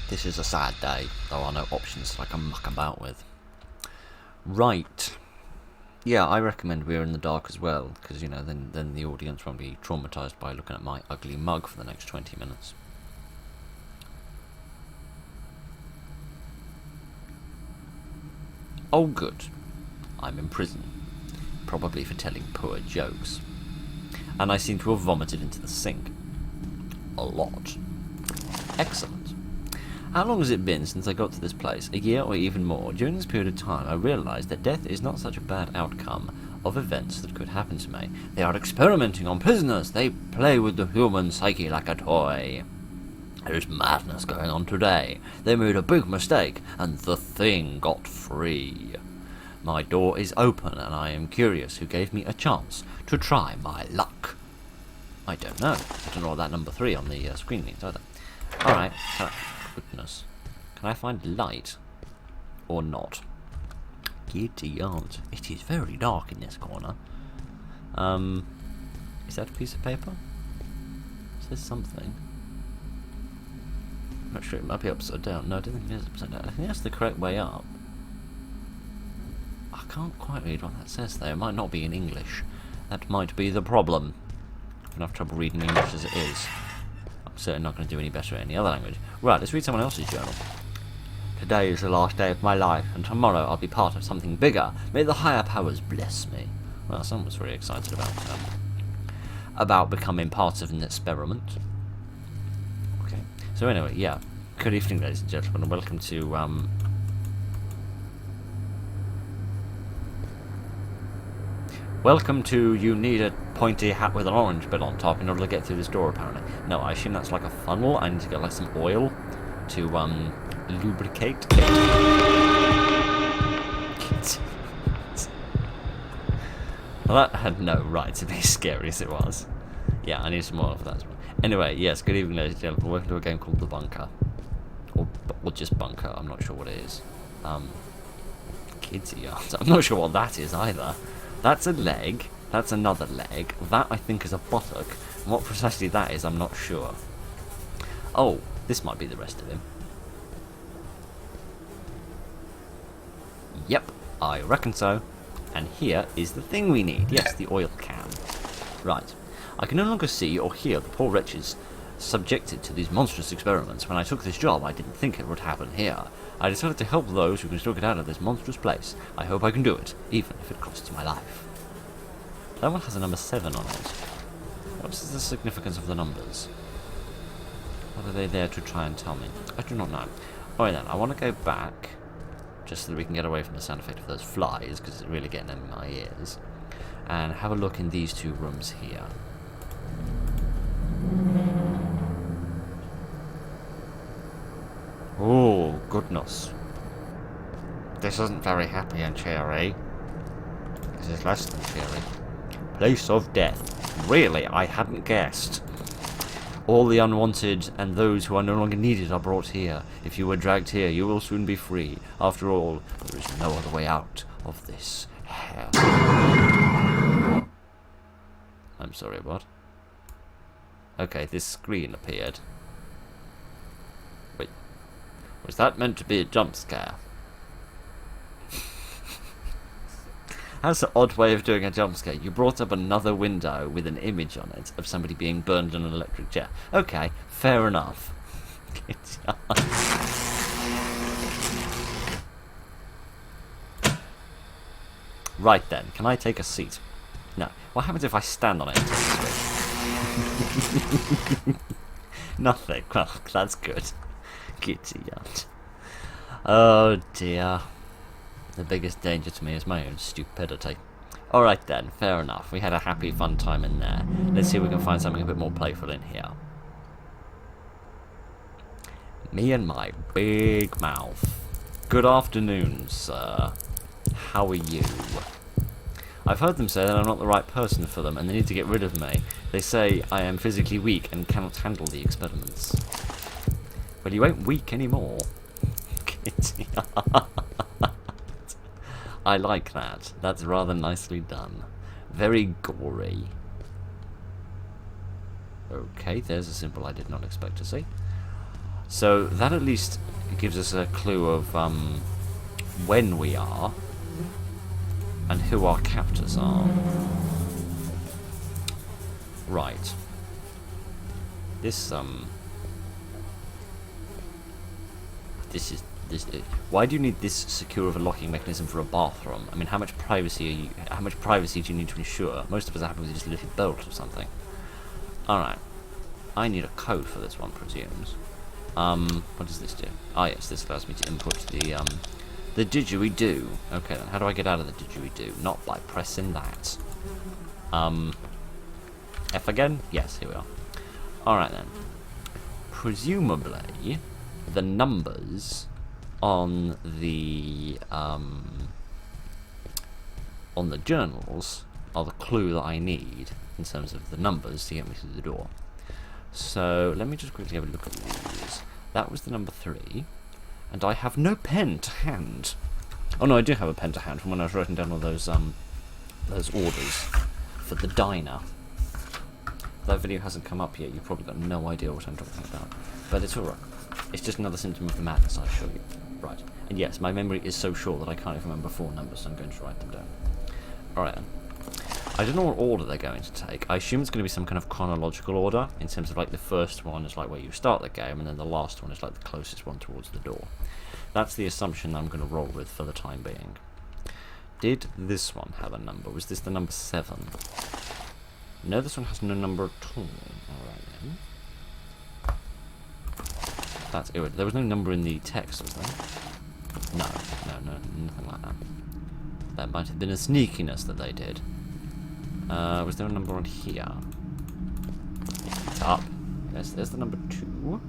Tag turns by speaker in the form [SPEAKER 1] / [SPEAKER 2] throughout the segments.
[SPEAKER 1] This is a sad day. There are no options that I can muck about with. Right. Yeah, I recommend We're in the Dark as well, because, you know, then the audience won't be traumatised by looking at my ugly mug for the next 20 minutes. Oh, good. I'm in prison. Probably for telling poor jokes. And I seem to have vomited into the sink. A lot. Excellent. How long has it been since I got to this place? A year or even more? During this period of time, I realised that death is not such a bad outcome of events that could happen to me. They are experimenting on prisoners. They play with the human psyche like a toy. There's madness going on today. They made a big mistake, and the thing got free. My door is open, and I am curious who gave me a chance to try my luck. I don't know. I don't know what that number 3 on the screen means either. Alright. Goodness. Can I find light? Or not? Giddy aunt. It is very dark in this corner. Is that a piece of paper? It says something. I'm not sure, it might be upside down. No, I don't think it is upside down. I think that's the correct way up. I can't quite read what that says though. It might not be in English. That might be the problem. I'm gonna have trouble reading English as it is. I'm certainly not going to do any better in any other language. Right, let's read someone else's journal. Today is the last day of my life, and tomorrow I'll be part of something bigger. May the higher powers bless me. Well, someone was very excited about becoming part of an experiment. Okay. So anyway, yeah. Good evening, ladies and gentlemen, and welcome to welcome to You Need a Pointy Hat with an Orange Bit on top in order to get through this door, apparently. No, I assume that's like a funnel. I need to get like some oil to lubricate it. Well, that had no right to be as scary as it was. Yeah, I need some oil for that as well. Anyway, yes, good evening, ladies and gentlemen. Welcome to a game called The Bunker. Or just Bunker, I'm not sure what it is. Kidsy art. I'm not sure what that is either. That's a leg. That's another leg. That, I think, is a buttock. And what precisely that is, I'm not sure. Oh, this might be the rest of him. Yep, I reckon so. And here is the thing we need. Yes, the oil can. Right. I can no longer see or hear the poor wretches subjected to these monstrous experiments. When I took this job, I didn't think it would happen here. I decided to help those who can still get out of this monstrous place. I hope I can do it, even if it costs my life. That one has a number 7 on it. What is the significance of the numbers? What are they there to try and tell me? I do not know. Alright then, I want to go back, just so that we can get away from the sound effect of those flies, because it's really getting in my ears, and have a look in these 2 rooms here. Oh, goodness. This isn't very happy and cheery. This is less than cheery. Place of death. Really, I hadn't guessed. All the unwanted and those who are no longer needed are brought here. If you were dragged here, you will soon be free. After all, there is no other way out of this hell. I'm sorry, what? Okay, this screen appeared. Wait. Was that meant to be a jump scare? That's an odd way of doing a jump scare. You brought up another window with an image on it of somebody being burned in an electric chair. Okay, fair enough. Right then, can I take a seat? No. What happens if I stand on it and turn the switch? Nothing. Well, that's good. Giddy aunt. Oh dear. The biggest danger to me is my own stupidity. Alright then, fair enough. We had a happy, fun time in there. Let's see if we can find something a bit more playful in here. Me and my big mouth. Good afternoon, sir. How are you? I've heard them say that I'm not the right person for them and they need to get rid of me. They say I am physically weak and cannot handle the experiments. Well, you ain't weak anymore. I like that. That's rather nicely done. Very gory. Okay, there's a symbol I did not expect to see. So that at least gives us a clue of when we are and who our captors are. Right. This why do you need this secure of a locking mechanism for a bathroom? I mean, how much privacy do you need to ensure? Most of us are happy with just a little bolt or something. Alright. I need a code for this one, presumes. What does this do? Ah, yes, this allows me to input the didgeridoo. Okay, then, how do I get out of the didgeridoo? Not by pressing that. F again? Yes, here we are. Alright, then. Presumably, the numbers on the journals are the clue that I need in terms of the numbers to get me through the door. So let me just quickly have a look at these. That was the number 3, and I have no pen to hand. Oh no, I do have a pen to hand from when I was writing down all those orders for the diner. That video hasn't come up yet. You've probably got no idea what I'm talking about, but it's alright. It's just another symptom of the madness, I assure you. Right. And yes, my memory is so short that I can't even remember 4 numbers, so I'm going to write them down. Alright then. I don't know what order they're going to take. I assume it's going to be some kind of chronological order, in terms of like the first one is like where you start the game, and then the last one is like the closest one towards the door. That's the assumption I'm going to roll with for the time being. Did this one have a number? Was this the number 7? No, this one has no number at all. Alright then. That's irritating. There was no number in the text, was there? No, nothing like that. That might have been a sneakiness that they did. Was there a number on here? It's up. Yes, there's the number 2.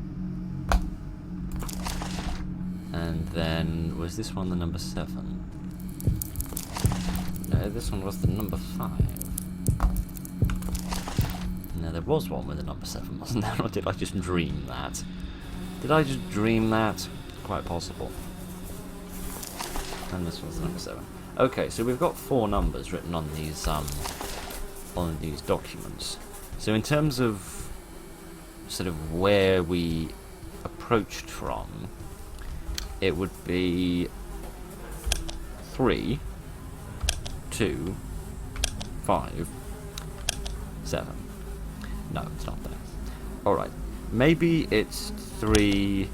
[SPEAKER 1] And then, was this one the number 7? No, this one was the number 5. No, there was one with the number 7, wasn't there? Or did I just dream that? Did I just dream that? Quite possible. And this one's the number 7. Okay, so we've got 4 numbers written on these documents. So in terms of sort of where we approached from, it would be 3, 2, 5, 7. No, it's not there. Alright. Maybe it's 3,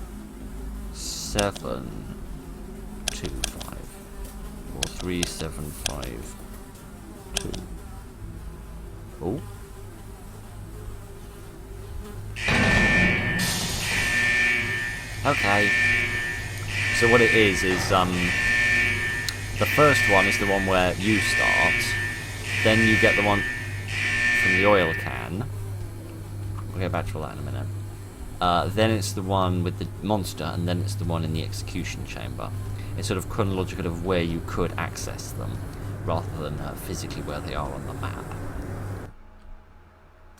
[SPEAKER 1] 7, 2, 5. Or 3, 7, 5, 2. Oh. Okay. So what it is the first one is the one where you start, then you get the one from the oil can. We'll get back to all that in a minute. Then it's the one with the monster, and then it's the one in the execution chamber. It's sort of chronological of where you could access them, rather than physically where they are on the map.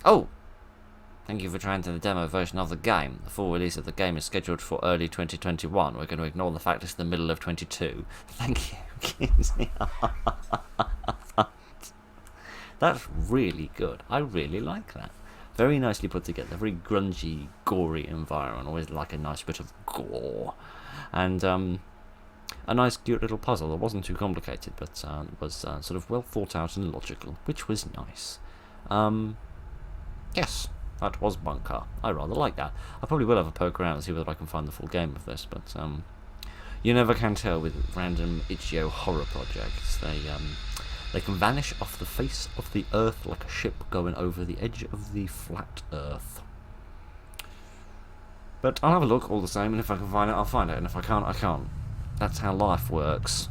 [SPEAKER 1] Oh! Thank you for trying to the demo version of the game. The full release of the game is scheduled for early 2021. We're going to ignore the fact it's the middle of 22. Thank you, Kinsey. That's really good. I really like that. Very nicely put together. Very grungy, gory environment. Always like a nice bit of gore. And a nice, cute little puzzle that wasn't too complicated, but was sort of well thought out and logical, which was nice. Yes. That was Bunker. I rather like that. I probably will have a poke around and see whether I can find the full game of this, but you never can tell with random itch.io horror projects. They can vanish off the face of the earth like a ship going over the edge of the flat earth. But I'll have a look all the same, and if I can find it, I'll find it, and if I can't, I can't. That's how life works.